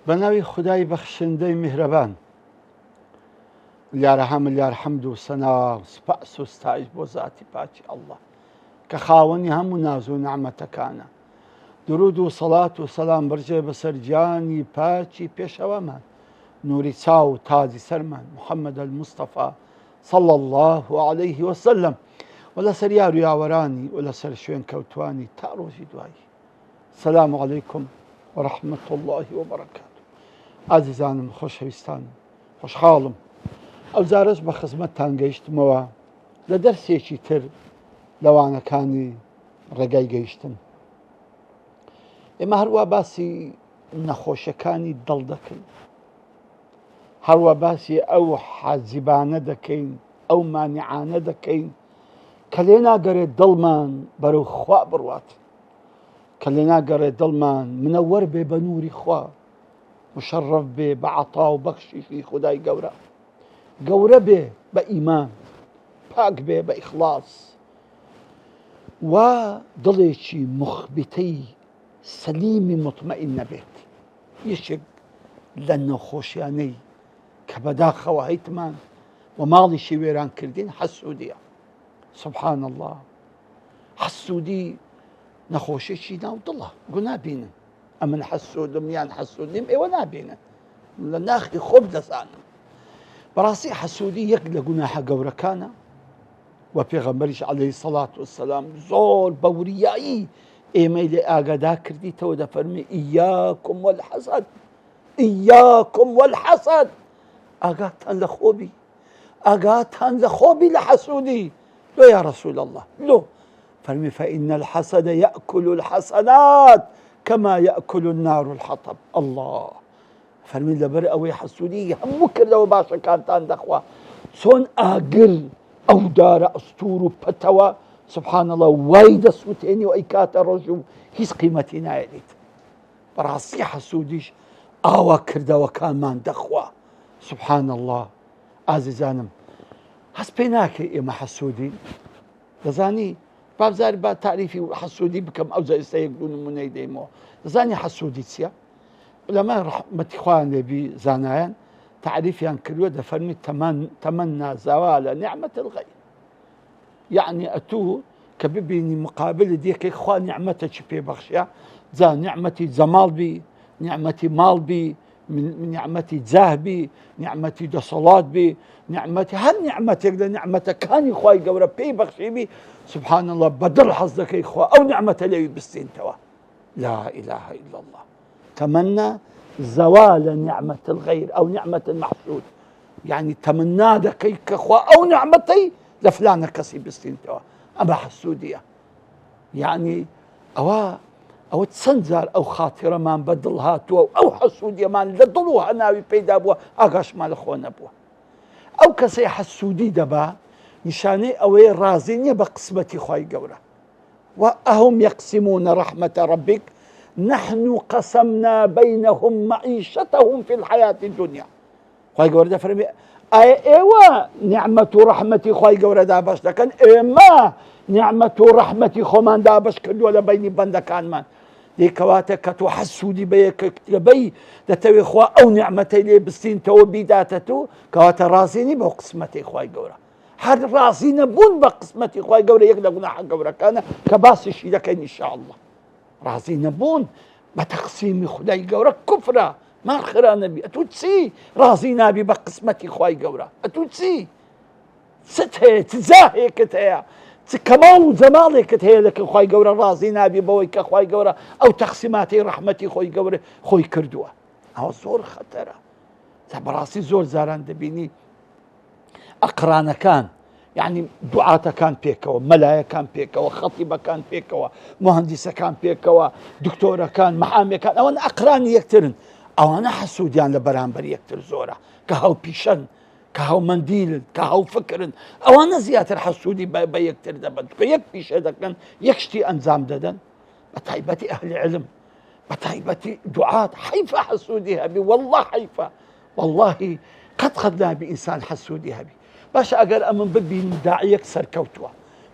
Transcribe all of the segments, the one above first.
بناوی خدای بخشنده مهربان لیاره ملیار حمد و سنا و سپاس و ستایش بۆ ذاتی پاکی الله کە خاوەنی هەموو ناز و نعمەتەکانە. درود و سەڵات و سەلام بەرجێ بەسەر گیانی پاکی پێشەوەمان نوری چاو و تاجی سەرمان محەممەد المستەفا صلى الله عليه وسلم و لەسەر یار و یاوەرانی و لەسەر شوێن کەوتوانی تا ڕۆژی دوایی. سەلام عەلەیکم ورحمة الله وبركاته. عزیزانم خۆشەویستانم خۆشحاڵم ئەو جارەش بە خزمەتتان گەیشتمەوە لە دەرسێکی تر لەوانەکانی ڕێگای گەیشتن. ئێمە هەروە باسی نەخۆشیەکانی دڵ دەکەین، هەروە باسی ئەو حاجیبانە دەکەین، ئەو مانیعانە دەکەین کە لێ ناگەڕێت دڵمان بەرەو خوا بڕوات، کە لێ ناگەڕێت دڵمان منەوەر بێ بە نووری خوا، مشەڕەف بێ بە عەتا و بەخشیشی خودای گەورە، گەورە بێ بە ئیمان، پاک بێ بە ئیخلاص و دڵێکی مخبتەی سەلیمی مطمئین نەبێت. یەکێک لە نەخۆشیانەی کە بەداخەوە هەیتمان و ماڵیشی وێران کردین حەسوودیە. سبحان الله، حەسوودی نەخۆشیێکی ناو دڵە، گونا بینن ئەمن حەسوودم یان حەسوودیم ئێوە نابینن، لە ناخی خۆم دەزانم. بەڕاستی حەسوودی یەک لە گوناحە گەورەکانە و پێغەمبەریش عەلەیهی سەڵات وەسەلام زۆر بە وریایی ئێمەی لێ ئاگادار کردیتەوە، دەفەرمی ئیاکم وەلحەسەد، ئیاکم وەلحەسەد، ئاگاتان لە خۆبی، ئاگاتان لە خۆبی لە حەسوودی. لۆ یا ڕەسوول الله، لۆ فەرمی فەئین الحەسەد یەأکل الحەسەنات کەما یەأکل النار الحەطب. الله فەرمی لەبەر ئەوەی حەسوودی هەموو کردەوە باشەکانتان دەخوا، چۆن ئاگر ئەو دارە ئەستور و پەتەوە سبحان الله وای دەسووتێنی و ئەی کاتە ڕۆژ و هیچ قیمەتی نایەنیت. بەڕاستی حەسوودیش ئاوا کردەوەکانمان دەخوا. سبحان الله. ئازیزانم هەست پێی ناکەی ئێمە حەسوودین؟ دەزانی بابزاری با تعریفی حەسوودی بکەم، ئەو جایستا یەک دوو نمونەی دەیمەوە. دەزانی حەسوودی چییە؟ لەمە ڕەحمەتی خوایان لێبی زانایان تعریفیان کردووە، دەفەرمی تەمەنا زەوالە نیعمەت الغەیر، یعنی ئەتوو کە ببینی مقابلت یەکێک خوا نیعمەتێکی پێبەخشیە، جا نیعمەتی جەماڵ بی، نیعمەتی ماڵ بی، نیعمەتی جاه بی، نیعمەتی دەسەڵات بی، نیعمەتی هەر نیعمەتێک لە نیعمەتەکانی خوای گەورە پێی بەخشی بی، سبحان الله بەدڵ حەز دەکەی خوا ئەو نیعمەتە لێوی بستێنتەوە. لا إله إلا الله. تمنى زوال نعمة الغير أو نعمة المحسود، يعني تمنى دكي كخوا أو نعمتي لفلان كسي بستنتوا أما حسودية، يعني أو تسنزار أو خاطرة ما بدل هاتوا أو حسودية ما لدلوها ناوي بيدا بوا أغاش مال أخوانا بوا أو كسي حسودي دبا نشاني أوي رازيني بقسمتي خواي قورة. وأهم يقسمون رحمة ربك نحن قسمنا بينهم معيشتهم في الحياة الدنيا. خواهي قورة فرمي ايوا نعمة رحمتي خواهي قورة دابش لكن ايما نعمة رحمتي خومان دابش كدو ولا بيني بندكان من دي كواتك كتو حسودي بيك كتبي دتوي خوا او نعمتي لي بستين تو بيداتتو كواتا راسيني بو قسمتي خواهي قورة، هر راسينا بون بقسمتي خواهي قورة يقدر قناح قورة كان كباسي شي لكن ان شاء الله رازي نبون بتقسيم خداي قورة كفرة ما خير نبي أتوتسي رازي نبي بقسمتي خواي قورة أتوتسي ستة تزاهي كتايا كمال زمالي كتايا لكن خواي قورة رازي نبي بوي كخواي قورة أو تقسيماتي رحمتي خواي قورة خوي كردوه. أو زور خطرة براسي زور زاران دبيني أقران كان، يعني دعاة كان بيكوا، ملايا كان بيكوا، خطيبة كان بيكوا، مهندسة كان بيكوا، دكتورة كان، محامية كان، أو أنا أقراني يكترن، أو أنا حسوديان لبرامبر يكتر زورة كهو بيشن كهو منديل كهو فكر أوانا زياتر حسودي بيكتر دبن يكفي شدكن يكشتي أنزام ددن بتعيبتي أهل علم بتعيبتي دعاة حيفا حسودي هبي والله حيفا والله قد خدنا بإنسان حسودي هبي باش أقر أمن ببين داعي يكسر كوتوا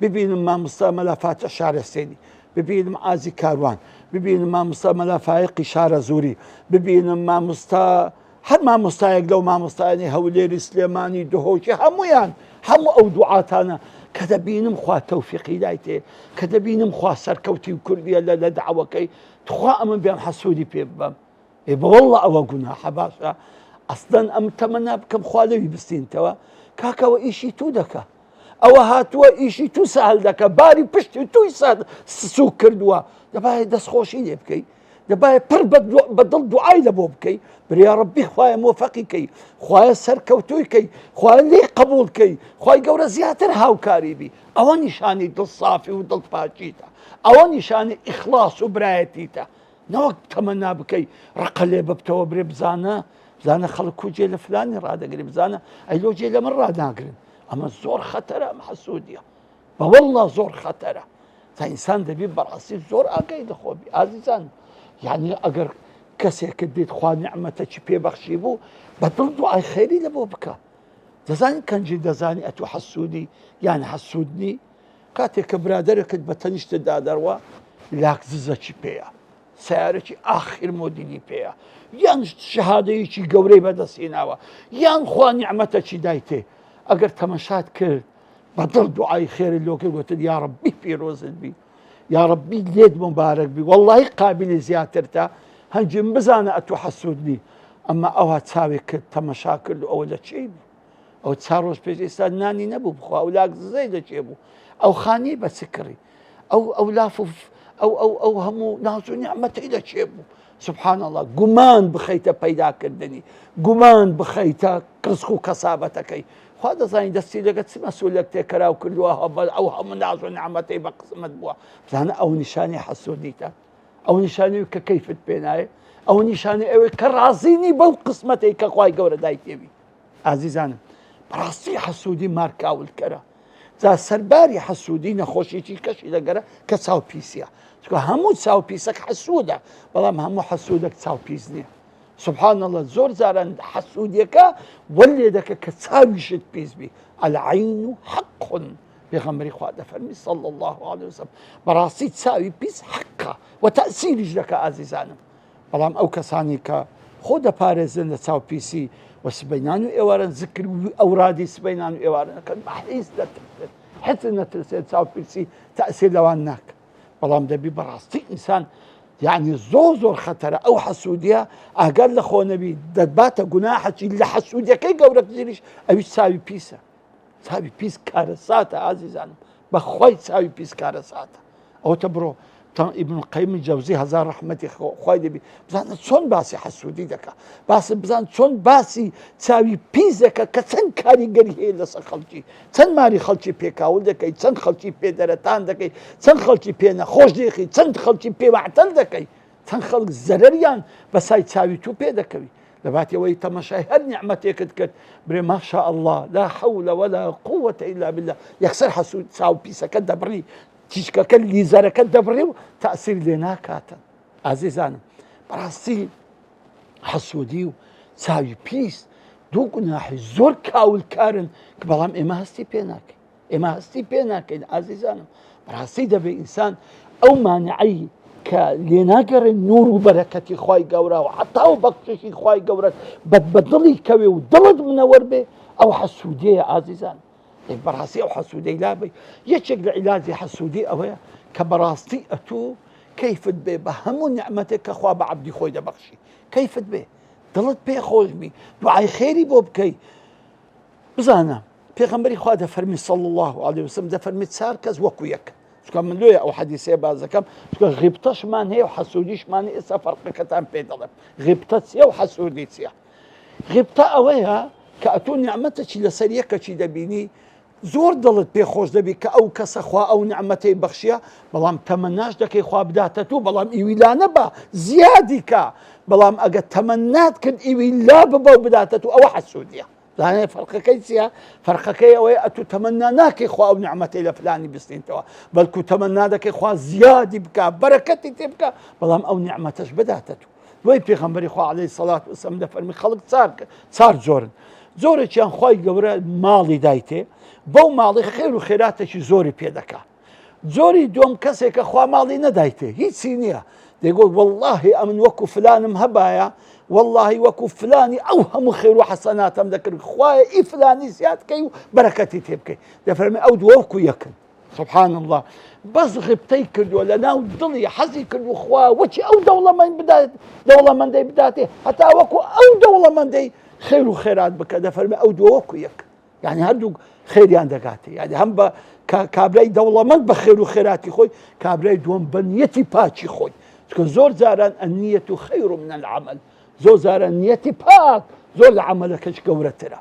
ببين ما ملافات الشعر السيدي ببين معازي كاروان ببين ما ملافات شارع زوري ببين ما هر ما مستایق لو ما مستایانی هولێری سلێمانی دهۆکی هەمویان هەموو ئەو دوعاتانە کە دەبینم خوا تەوفیقی دای تێ کە دەبینم خوا سەرکەوتی و کوردیە لە دعوەکەی تخوا ئەمن بێم حەسوودی پێ ببەم بەوەڵڵە ئەوە گوناحە باشە ئەسڵەن ئەم تەمەنا بکەم خوا لەوی بستینتەوە کاکەوە ئیشی تو دەکە ئەوە هاتووە ئیشی تو سەهل دەکە باری پشتی توی سوک کردووە دەبایە دەستخۆشی لێ بکەی دەبایە پڕ بەدڵ دوعای لە بۆ بکەی بریا ڕەبی خوایە مۆفەقی کەی خوایە سەرکەوتووی کەی خوایە لێ قبوڵ کەی خوای گەورە زیاتر هاوکاری بی ئەوە نیشانی دڵ سافی و دڵ پاچیتە ئەوە نیشانی ئیخلاص و برایەتیتە نەوەک تەمەنا بکەی ڕقە لێ ببتەوە برێ بزانە خەڵک و جێ لە فلانی ڕادەگری بزانە ئەیلۆ جێ لە من ڕاداگرن ئەمە زۆر خەتەرە ئەم حەسوودیە بەوەڵڵا زۆر خەتەرە تا ئینسان دەبی بەڕاستی زۆر ئاگای لەخۆبی ئازیزان یعنی ئەگەر کەسێکت دێت خوا نیعمەتەکی پێبەخشی بوو بەدڵ دوعای خێری لە بۆ بکە دەزانی کەنجی دەزانی ئەتو حەسوودی یان حەسوودنی کاتێک کە برادەرێکت بە تەنیشتت دادەڕوە لاک ززەکی پێیە سیارێکی ئاخر مۆدیلی پێیە یان شەهادەیەکی گەورەی بەدەستهێناوە یان خوا نیعمەتەکی دای تێ ئەگەر تەمەشات کرد بەدڵ دوعای خێری لۆ کرد گوتت یا ڕەبی پیرۆزت بی یا ڕەبی لێت مبارەک بی وەڵڵاهی قابلی زیاترتە هەنجم بزانە ئەتو حەسوودنی ئەمە ئەوە چاوێک کرد تەمەشا کرد و ئەوە لە چی بوو ئەو چار ڕۆژ پێش ئێستا نانی نەبوو بخوا ئەو لاک ززەی لە چێ بوو ئەو خانی بە چ کڕی ئەو لاف ئەو هەموو ناز و نیعمەتەی لە چێ بوو سبحان الله گومان بخەیتە پەیداکردنی گومان بخەیتە کڕسک و کەسابەتەکەی خوا دەزانی دەستی لەگەت چ مەسوولێک تێکەراو کردووە ئەو هەموو ناز و نیعمەتەی بە قسمت بووە بزانە ئەو نیشانی حەسوودیتە ئەو نیشانی کە کەیفت پێ نایە ئەو نیشانی ئەوەی کە ڕازینی بەو قسمەتەی کە خوای گەورە دای تێوی ئازیزانم بەڕاستی حەسوودی مارکاولکەرە جا سەرباری حەسوودی نەخۆشیی کەشی لەگەرە کە چاوپیسیە چکە هەموو چاوپیسەک حەسوودە بەڵام هەموو حەسوودێک چاوپیس نییە سبحان الله زۆر جاران حەسوودیەکە وەلێ دەکە کە چاویشت پیس بی العین حق پێغەمبەری خوا دەفەرمی صلی الله علیه وسلم بەڕاستی چاوی پیس حەقە و تەئسیریش دەکە ئازیزانم بەڵام ئەو کەسانی کە خۆ دەپارێزن لە چاوپیسی و سبەینان و ئێوارن ذکر و ئەورادی سبەینان و ئێوارنەکەن بەحیز دەترسێت حت نەترسێت چاوپیسی تەئسیر لەوان ناکە بەڵام دەبی بەڕاستی ئینسان یعنی زۆر خەتەرە ئەو حەسوودیە ئاگەر لە خۆ نەبی دەباتە گوناحەکی لە حەسوودیەکەی گەورەتریش ئەویش چاوی پیسە چاوی پیس کارەساتە ئازیزانم بەخوای چاوی پیس کارەساتە ئەوتە بڕۆ ئیبن القەیم الجەوزی هەزار ڕەحمەتی خوای دەبی بزانە چۆن باسی حەسوودی دەکا بزان چۆن باسی چاوی پیس دەکە کە چەند کاریگەری هەیە لەسەر خەڵکی چەند ماری خەڵکی پێکاول دەکەی چەند خەڵکی پێدەرەتان دەکەی چەند خەڵکی پێ نەخۆش دێخی چەند خەڵکی پێ معتەل دەکەی چەند خەڵک زەرەریان بەسای چاوی تو پێ دەکەوی لەباتەوەی تەمەشای هەر نیعمەتێکت کرد برێ ماشاء الله لا حول ولا قوة إلا بالله یەکسەر حەسوود چاو پیسەکە دەبڕی تیشکەکە لیزەرەکە دەبڕی و تەئسیر لێ ناکاتن ئازیزانم بەڕاستی حەسوودی و چاوی پیس دوو گوناحی زۆر کاولکارن کە بەڵام ئێمە هەستی پێ ناکەین ئێمە هەستی پێ ناکەین ئازیزانم بەڕاستی دەبێ ئینسان ئەو مانعی کە لێ ناگەڕێن نور و بەرەکەتی خوای گەورە و حتا و بەخششی خوای گەورە بەدڵی کەوێ و دڵت منەوەر بێ ئەو حەسوودیە ئازیزان بەڕاستی ئەو حەسوودەی لابێ یەکێک لە عیلاجی حەسوودی ئەوەیە کە بەڕاستی ئەتوو کەیفت بێ بە هەموو نیعمەتێک کە خوا بە عەبدی خۆی دەبەخشی کەیفت بێ دڵت پێ خۆش بی دوعای خێری بۆ بکەی بزانە پێغەمبەری خوا دەفەرمی صلی الله علیه وسلم دەفەرمی چار کەس وەکو یەک چکە من لۆیە ئەو حەدیسەیە باز دەکەم چکە غیبتەشمان هەیە و حەسوودیشمانی ئێستا فەرقەکەتان پێ دەڵێم غیبتە چییە و حەسوودی چییە غیبتە ئەوەیە کە ئەتۆ نیعمەتێکی لەسەر یەکەکی دەبینی زۆر دڵت پێ خۆش دەبی کە ئەو کەسە خوا ئەو نیعمەتەی بەخشیە بەڵام تەمەناش دەکەی خوا بداتە تو بەڵام ئیوی لا نەبە زیادی کە بەڵام ئەگە تەمەنات کرد ئیوی لا ببە و بداتە تو ئەوە حەسوودیە زاني فرقكي سيا فرقكي ويأتو تمناناك إخوة أو نعمتي لفلاني بسنين توا بلكو تمنادك إخوة زيادة بكا بركتي تبكا بلام أو نعمتش بداتتو دوي بيغمبر إخوة عليه الصلاة والسلام دفرمي خلق صار زوري كان خوي قورا مالي دايتي بو مالي خير وخيراتك زوري بيدكا زوري دوم كسيك أخوة مالي ندايتي هي سينية يقول والله أمن وكو فلان مهبايا والله وكو فلاني أوهم خير وحسنات ذكر خوايا إي فلاني زياد كي بركتي تبكي دفرمي أود وكو يكن سبحان الله بس غبتي كرد ولا ناو ضلي حزي كرد خوا وشي أو دولة من بداية دولة من دي بدايته حتى وكو أو دولة من دي خير وخيرات بك دفرمي أود وكو يكن يعني هردو خير ياندقاتي يعني هم كابراي دولة من بخير وخيراتي خوي كابراي دوم بنيتي باتشي خوي زور زاران النية خير من العمل زور زاران نيتي باك زور عملك قورة ترى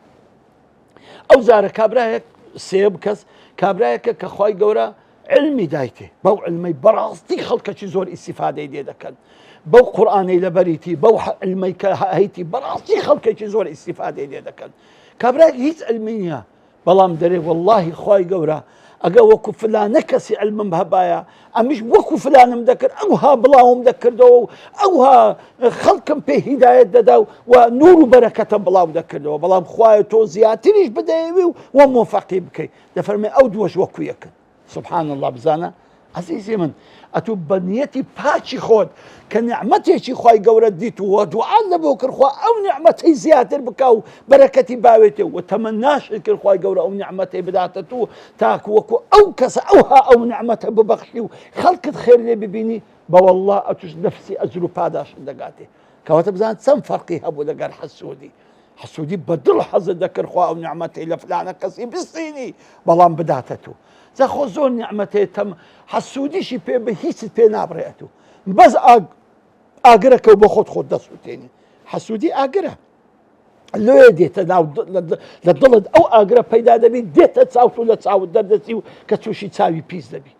أو زار كابرايك سيب كس كابرايك كخواي قورة علمي دايتي بو علمي براستي خلقك زور استفادة دي دكان بو قرآني لبريتي بو علمي كهيتي براستي خلقك زور استفادة دي دكان كابرايك هيت علمية بلام دري والله خواي قورة أجا وكو فلان كسي علم بهبايا أمش وكو فلان مذكر أوها بلاو مذكر دو أوها خلقم به هداية دو ونور بركة بلاو مذكر دو بلاو خواي تو زياتينيش بدايوي وموفقي بكي دفرمي أود وش وكو يكن سبحان الله بزانا عزيزي من أتو بنيتي باتشي خود كنعمتي شي خواي قورة ديتو ودعاء لبوكر خوا أو نعمتي زيادة بكاو بركتي باويتو وتمناش كر خواي قورة أو نعمتي بداتتو تاك وكو أو كسا أوها أو نعمتي ببخشيو خلقت خير لي ببيني بوالله أتوش نفسي أزلو باداش دقاتي كواتب زان سم فرقي هبو دقار حسودي بدل حظ ذكر خوا أو نعمتي لفلانة كسي بالصيني بلان بداتتو زخو زور نعمتي تم حسودي شي بي بهيس بي نابريتو بس اقرك وبخد خد دسو تاني حسودي اقرا لو يديت للضلد او اقرا بيدا دبي ديت تساوتو لتساوت دردسي كتوشي تساوي بيس دبي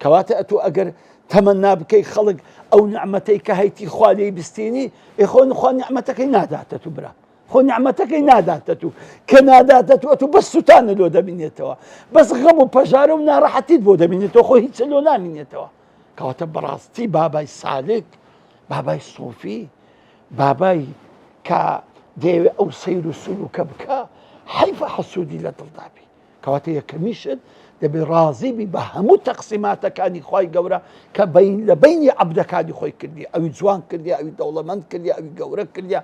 كواتا اتو اقر تمنى بكي خلق او نعمتي كهيتي خوالي بستيني اخوان خوان نعمتك ناداتتو برا خو نعمتك ناداتتو كناداتتو اتو بس ستان لو دبينيتوا بس غمو بجارو منا راحتي بو دبينيتو خو هيت سلونا منيتوا كواتب براستي باباي سالك باباي صوفي باباي كا ديوي او سير سلوك بكا حيف حسودي لدلدابي كواتي كميشن دبي رازي بهمو تقسيماتك كاني خوي قورا كبين لبين عبدك كاني خوي كردي او جوان كردي او دولمند كردي او قورا كردي او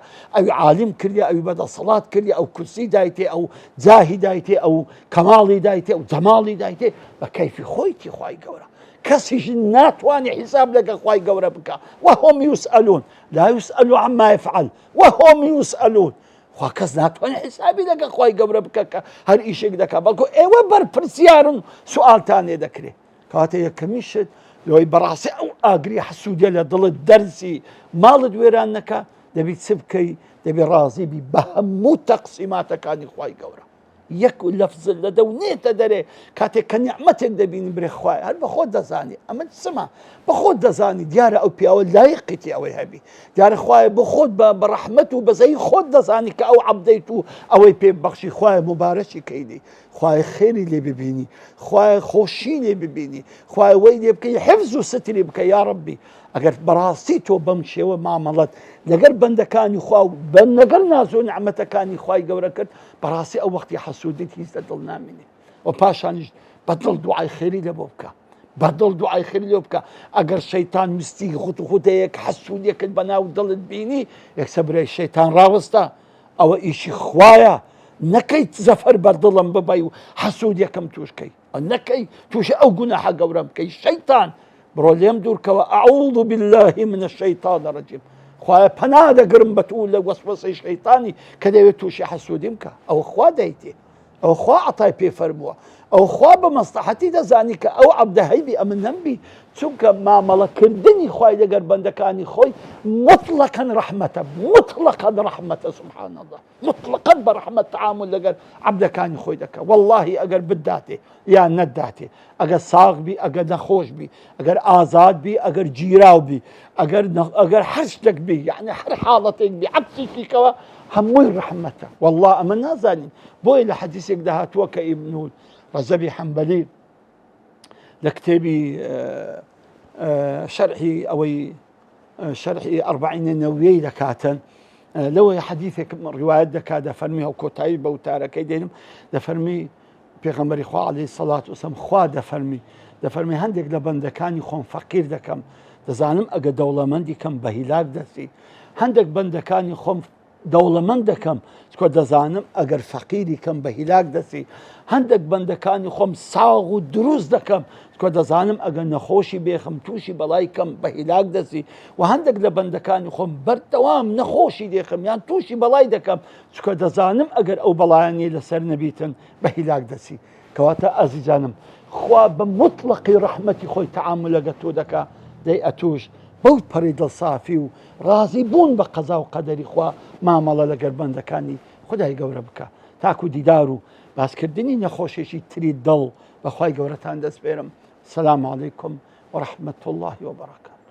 عالم كردي او بدا صلاة كردي او كرسي دايتي او زاهي دايتي او كمالي دايتي او جمالي دايتي بكيف خويتي خوي قورا كسي جنات واني حساب لك خوي قورا بك وهم يسألون لا يسألوا عما يفعل وهم يسألون وكز ناتواني حسابي لك خوي قبر بك هر إيشك دكا بلكو ايوه برسيارن سؤال تاني دكري كاتي يكميشت لو براسي او اقري حسودي لضل الدرسي مال دويرانك دبي تسبكي دبي رازي بهمو تقسيماتك هاني خوي قبر يكو لفظ لدونيت دري كاتي كنعمتك دبين بري خوي هل بخود دزاني اما تسمع بخود دزاني ديار او بياو لايقتي او هبي ديار خوي بخود برحمته بزي خود دزاني كاو عبديتو او بي بخشي خوي مبارشي كيدي خوي خيري اللي ببيني خوي خوشي اللي ببيني خوي ويلي بكي حفظ ستري بكي يا ربي اگر براسيتو بمشي ومعاملات لقر بندكاني خواو بنقر نازو نعمتكاني خواي قوركت براسي او وقت حسودتي يستدلنا مني وباشان بدل دعاء خيري لبوبكا بدل دعاء خيري لبوبكا اگر شيطان مستي خطوتك حسوديك البناو ضلت بيني يكسبري الشيطان راوستا او ايشي خوايا نكي زفر بدلم ببايو حسوديكم توشكي نكي توش او جناح قورم كي الشيطان بروليم دور كوا أعوذ بالله من الشيطان الرجيم خوايا بنادى قرم بتقول وسوسة شيطاني كده يتوشي حسوديمك أو خوا دايتي أو خوا عطاي بي فرموا ئەو خوا بە مەسلحەتی دەزانی کە ئەو عەبدە هەیبی ئەمە نەمبی چونکە مامەڵەکردنی خوای لەگەر بەندەکانی خۆی مطلقاً ڕەحمەتە، مطلقاً ڕەحمەتە سبحان الله، مطلقاً بە ڕەحمەت تعامل لەگەر عەبدەکانی خۆی دەکات. واللهی ئەگەر بداتێ یان نەداتێ، ئەگەر ساغ بی، ئەگەر نەخۆش بی، ئەگەر ئازاد بی، ئەگەر گیراو بی، ئەگەر هەر شتێک بی، یعنی هەر حاڵەتێک بی عەبسێکیکەوە هەمووی ڕەحمەتە. والله ئەمە نازانین. بۆیە لە حەدیثێک داهاتووە کە ئیبن رەجەبی حەنبەلی لە کتێبی شەرحی ئەربعین نەوویەی دەکاتن، لەوەی حەدیثێک ڕیوایەت دەکات دەفەرمی ئەو کۆتایی بە وتارەکەی دێنم، دەفەرمی پێغەمبەری خوا عەلەیهی سەڵات وسەلام خوا دەفەرمی هەندێک لە بەندەکانی خۆم فەقیر دەکەم، دەزانم ئەگە دەوڵەمەندی کەم بە هیلاک دەستی، هەندێک بەندەکانی خۆم دەوڵەمەند دەکەم چکۆ دەزانم ئەگەر فەقیری کەم بە هیلاک دەستی، هەندێک بەندەکانی خۆم ساغ و دروست دەکەم چکۆ دەزانم ئەگەر نەخۆشی بێخم تووشی بەڵای کەم بە هیلاک دەستی، و هەندێک لە بەندەکانی خۆم بەردەوام نەخۆشی دێخم یان تووشی بەڵای دەکەم چکۆ دەزانم ئەگەر ئەو بەڵایانی لەسەر نەبیتن بە هیلاک دەسی. کەواتە ئازیزانم خوا بە مطلقی ڕەحمەتی خۆی تەعامل لەگە تۆ دەکا، دەی ئەتوش بەو پەڕی دڵسافی و ڕازی بوون بە قەزا و قەدەری خوا مامەڵە لەگەر بەندەکانی خودای گەورە بکە، تاکو دیدار و باسکردنی نەخۆشیێکی تری دڵ بەخوای گەورەتان دەست بێرم. سلام عەلەیکم وەڕەحمەت الله وبەرەکاتوه.